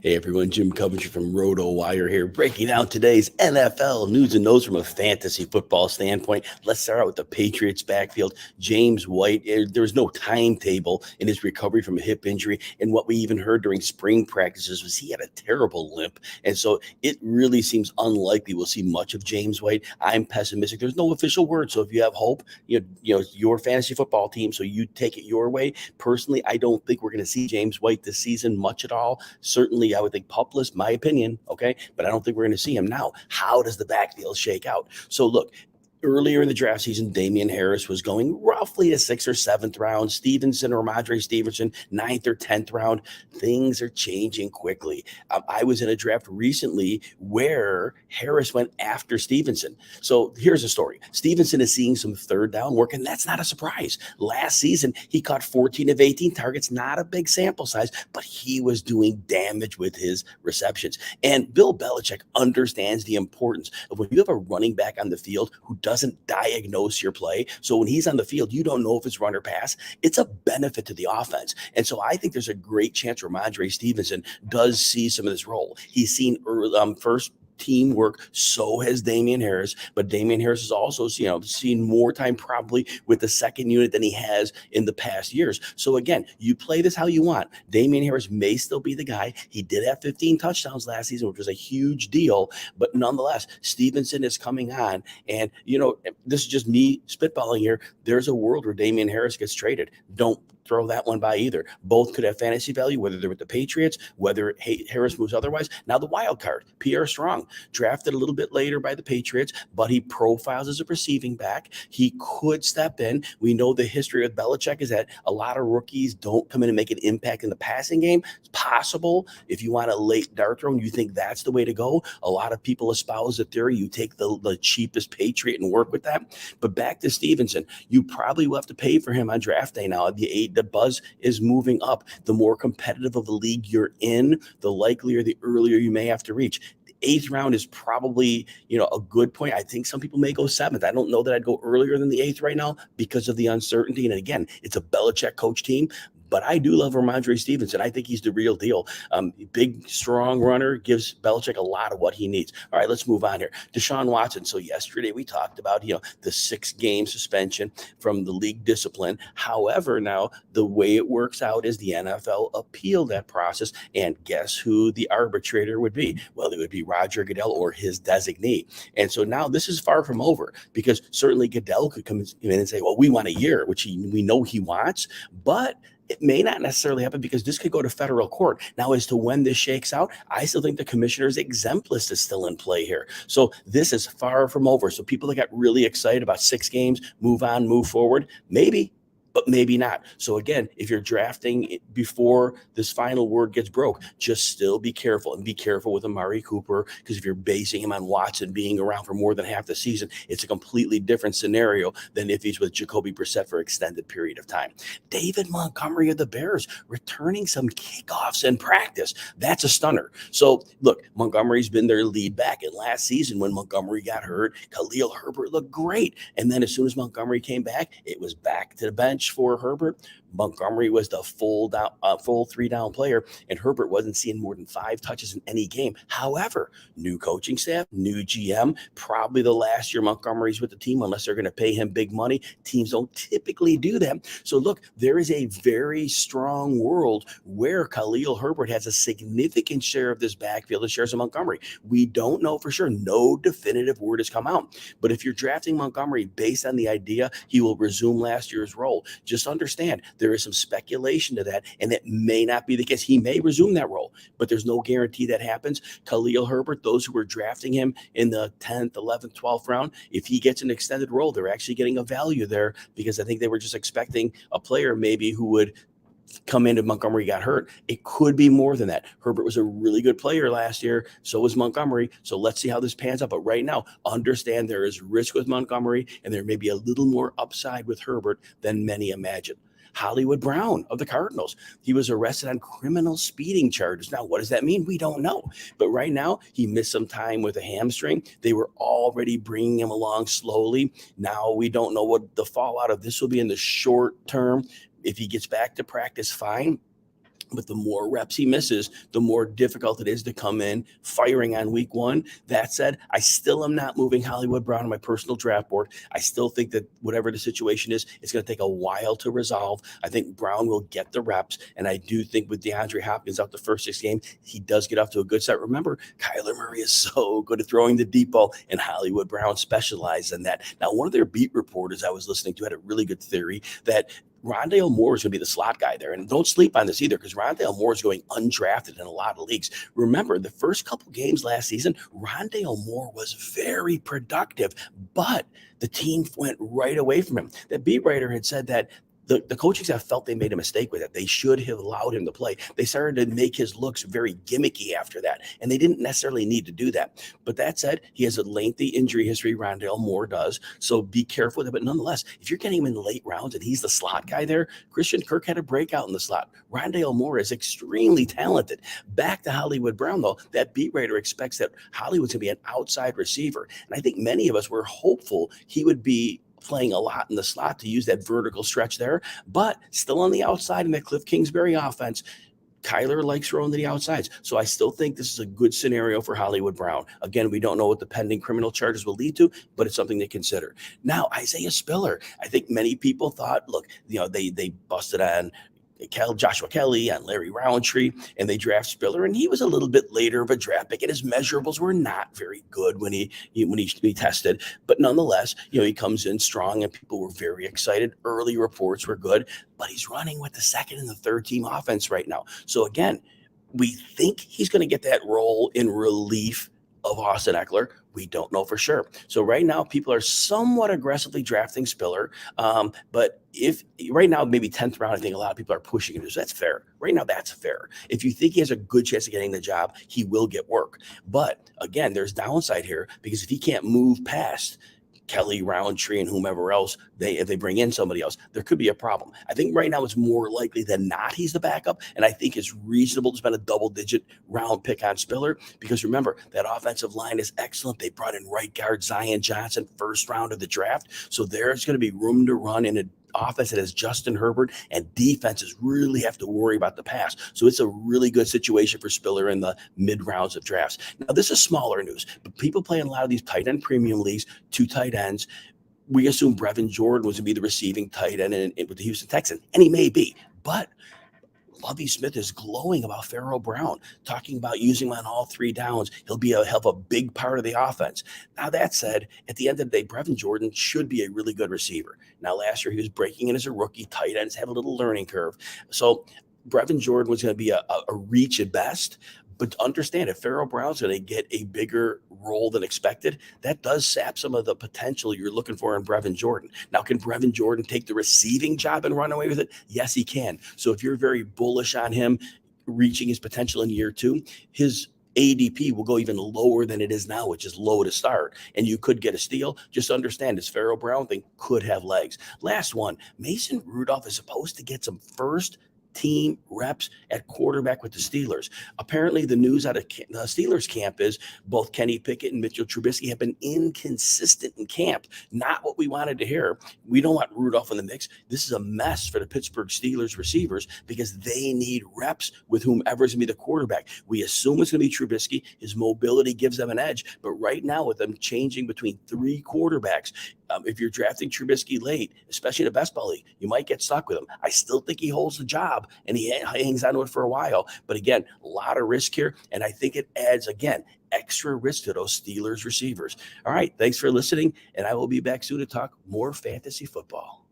Hey everyone, Jim Coventry from RotoWire here, breaking down today's NFL news and notes from a fantasy football standpoint. Let's start out with the Patriots backfield. James White, there was no timetable in his recovery from a hip injury, and what we even heard during spring practices was he had a terrible limp, and so it really seems unlikely we'll see much of James White. I'm pessimistic. There's no official word, so if you have hope, you know your fantasy football team, so you take it your way. Personally, I don't think we're going to see James White this season much at all. Certainly, I would think Pupless, my opinion, okay? But I don't think we're going to see him. Now, how does the backfield shake out? So, look, earlier in the draft season, Damien Harris was going roughly to 6th or 7th round. Steveonson or Rhamondre Stevenson, 9th or 10th round. Things are changing quickly. I was in a draft recently where Harris went after Stevenson. So here's a story. Stevenson is seeing some third down work, and that's not a surprise. Last season, he caught 14 of 18 targets, not a big sample size, but he was doing damage with his receptions. And Bill Belichick understands the importance of when you have a running back on the field who doesn't diagnose your play. So when he's on the field, you don't know if it's run or pass. It's a benefit to the offense. And so I think there's a great chance Rhamondre Stevenson does see some of this role. He's seen first teamwork, so has Damien Harris, but Damien Harris has also seen more time probably with the second unit than he has in the past years. So again, you play this how you want. Damien Harris may still be the guy. He did have 15 touchdowns last season, which was a huge deal, but nonetheless, Stevenson is coming on, and this is just me spitballing here. There's a world where Damien Harris gets traded. Don't throw that one by either. Both could have fantasy value, whether they're with the Patriots, whether Harris moves otherwise. Now the wild card, Pierre Strong, drafted a little bit later by the Patriots, but he profiles as a receiving back. He could step in. We know the history with Belichick is that a lot of rookies don't come in and make an impact in the passing game. It's possible if you want a late dart throw and you think that's the way to go. A lot of people espouse the theory you take the cheapest Patriot and work with that. But back to Stevenson, you probably will have to pay for him on draft day now. The buzz is moving up. The more competitive of the league you're in, the likelier, the earlier you may have to reach. The 8th round is probably, a good point. I think some people may go 7th. I don't know that I'd go earlier than the 8th right now because of the uncertainty. And again, it's a Belichick coach team. But I do love Rhamondre Stevenson. I think he's the real deal. Big, strong runner, gives Belichick a lot of what he needs. All right, let's move on here. Deshawn Watson. So yesterday we talked about, the 6-game suspension from the league discipline. However, now the way it works out is the NFL appealed that process. And guess who the arbitrator would be? Well, it would be Roger Goodell or his designee. And so now this is far from over because certainly Goodell could come in and say, well, we want a year, which we know he wants, but it may not necessarily happen because this could go to federal court. Now, as to when this shakes out, I still think the commissioner's exempt list is still in play here. So this is far from over. So people that got really excited about 6 games, move on, move forward, maybe, but maybe not. So again, if you're drafting before this final word gets broke, just still be careful and be careful with Amari Cooper, because if you're basing him on Watson being around for more than half the season, it's a completely different scenario than if he's with Jacoby Brissett for an extended period of time. David Montgomery of the Bears returning some kickoffs in practice. That's a stunner. So look, Montgomery's been their lead back. And last season when Montgomery got hurt, Khalil Herbert looked great. And then as soon as Montgomery came back, it was back to the bench for Herbert. Montgomery was the full 3-down player, and Herbert wasn't seeing more than 5 touches in any game. However, new coaching staff, new GM, probably the last year Montgomery's with the team, unless they're going to pay him big money. Teams don't typically do that. So look, there is a very strong world where Khalil Herbert has a significant share of this backfield and shares of Montgomery. We don't know for sure. No definitive word has come out. But if you're drafting Montgomery based on the idea he will resume last year's role, just understand there is some speculation to that, and that may not be the case. He may resume that role, but there's no guarantee that happens. Khalil Herbert, those who were drafting him in the 10th, 11th, 12th round, if he gets an extended role, they're actually getting a value there, because I think they were just expecting a player maybe who would come in if Montgomery got hurt. It could be more than that. Herbert was a really good player last year. So was Montgomery. So let's see how this pans out. But right now, understand there is risk with Montgomery, and there may be a little more upside with Herbert than many imagine. Hollywood Brown of the Cardinals. He was arrested on criminal speeding charges. Now, what does that mean? We don't know. But right now, he missed some time with a hamstring. They were already bringing him along slowly. Now, we don't know what the fallout of this will be in the short term. If he gets back to practice, fine. But the more reps he misses, the more difficult it is to come in firing on week one. That said, I still am not moving Hollywood Brown on my personal draft board. I still think that whatever the situation is, it's going to take a while to resolve. I think Brown will get the reps. And I do think with DeAndre Hopkins out the first 6 games, he does get off to a good start. Remember, Kyler Murray is so good at throwing the deep ball, and Hollywood Brown specializes in that. Now, one of their beat reporters I was listening to had a really good theory that Rondael Moore is going to be the slot guy there. And don't sleep on this either, because Rondael Moore is going undrafted in a lot of leagues. Remember, the first couple games last season, Rondael Moore was very productive, but the team went right away from him. The beat writer had said that the coaching staff felt they made a mistake with it. They should have allowed him to play. They started to make his looks very gimmicky after that, and they didn't necessarily need to do that. But that said, he has a lengthy injury history. Rondale Moore does, so be careful with it. But nonetheless, if you're getting him in the late rounds and he's the slot guy there, Christian Kirk had a breakout in the slot. Rondale Moore is extremely talented. Back to Hollywood Brown, though, that beat writer expects that Hollywood's going to be an outside receiver, and I think many of us were hopeful he would be playing a lot in the slot to use that vertical stretch there, but still on the outside in that Cliff Kingsbury offense. Kyler likes throwing to the outsides. So I still think this is a good scenario for Hollywood Brown. Again, we don't know what the pending criminal charges will lead to, but it's something to consider. Now, Isaiah Spiller. I think many people thought, look, they busted on Joshua Kelly and Larry Roundtree, and they draft Spiller, and he was a little bit later of a draft pick, and his measurables were not very good when he tested. But nonetheless, he comes in strong, and people were very excited. Early reports were good, but he's running with the second and the third team offense right now. So again, we think he's going to get that role in relief of Austin Eckler. We don't know for sure. So right now, people are somewhat aggressively drafting Spiller. But if right now, maybe 10th round, I think a lot of people are pushing him. So that's fair. Right now, that's fair. If you think he has a good chance of getting the job, he will get work. But again, there's downside here, because if he can't move past Kelly, Roundtree, and whomever else, if they bring in somebody else, there could be a problem. I think right now it's more likely than not he's the backup, and I think it's reasonable to spend a double-digit round pick on Spiller, because remember, that offensive line is excellent. They brought in right guard Zion Johnson first round of the draft, so there's going to be room to run in an offense that has Justin Herbert, and defenses really have to worry about the pass. So it's a really good situation for Spiller in the mid rounds of drafts. Now, this is smaller news, but people play in a lot of these tight end premium leagues, 2 tight ends. We assume Brevin Jordan was going to be the receiving tight end with the Houston Texans, and he may be, but Lovie Smith is glowing about Pharaoh Brown, talking about using him on all 3 downs. He'll have a big part of the offense. Now, that said, at the end of the day, Brevin Jordan should be a really good receiver. Now, last year he was breaking in as a rookie. Tight ends have a little learning curve. So Brevin Jordan was going to be a reach at best. But understand, if Pharaoh Brown's going to get a bigger role than expected, that does sap some of the potential you're looking for in Brevin Jordan. Now, can Brevin Jordan take the receiving job and run away with it? Yes, he can. So if you're very bullish on him reaching his potential in year 2, his ADP will go even lower than it is now, which is low to start, and you could get a steal. Just understand, this Pharaoh Brown thing could have legs. Last one, Mason Rudolph is supposed to get some first team reps at quarterback with the Steelers. Apparently, the news out of the Steelers camp is both Kenny Pickett and Mitchell Trubisky have been inconsistent in camp. Not what we wanted to hear. We don't want Rudolph in the mix. This is a mess for the Pittsburgh Steelers receivers, because they need reps with whomever's going to be the quarterback. We assume it's going to be Trubisky. His mobility gives them an edge. But right now, with them changing between 3 quarterbacks, if you're drafting Trubisky late, especially in a best ball league, you might get stuck with him. I still think he holds the job, and he hangs on to it for a while. But again, a lot of risk here, and I think it adds, again, extra risk to those Steelers receivers. All right, thanks for listening, and I will be back soon to talk more fantasy football.